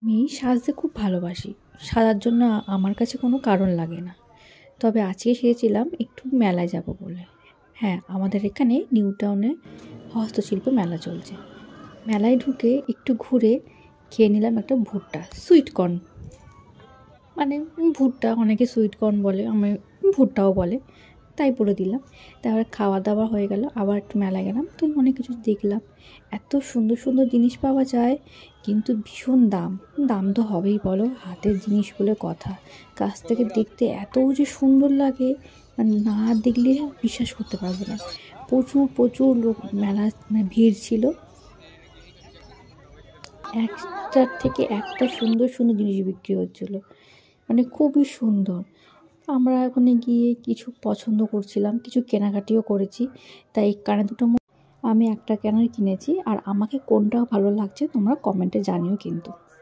আমি সাজতে খুব ভালোবাসি। সাজার জন্য আমার কাছে কোনো কারণ লাগে না। তবে আজকে সেজেছিলাম একটু মেলায় যাব বলে। হ্যাঁ, আমাদের এখানে নিউ টাউনে হস্তশিল্প মেলা চলছে। মেলায় ঢুকে একটু ঘুরে খেয়ে নিলাম একটা ভুট্টা, সুইট কর্ন। মানে ভুট্টা, অনেকে সুইট কর্ন বলে, আমি ভুট্টাও বলে, তাই বলে দিলাম। তারপরে খাওয়া দাওয়া হয়ে গেল, আবার একটু মেলায় গেলাম, তো অনেক কিছু দেখলাম। এত সুন্দর সুন্দর জিনিস পাওয়া যায়, কিন্তু ভীষণ দাম। দাম তো হবেই বলো, হাতের জিনিস বলে কথা। কাছ থেকে দেখতে এত যে সুন্দর লাগে, মানে না দেখলে বিশ্বাস করতে পারবে না। প্রচুর প্রচুর লোক, মেলা মানে ভিড় ছিল। একটার থেকে একটা সুন্দর সুন্দর জিনিস বিক্রি হচ্ছিলো, মানে খুবই সুন্দর। আমরা ওখানে গিয়ে কিছু পছন্দ করছিলাম, কিছু কেনাকাটিও করেছি। তাই কানে দুটো আমি একটা কেনার কিনেছি, আর আমাকে কোনটা ভালো লাগছে তোমরা কমেন্টে জানিও কিন্তু।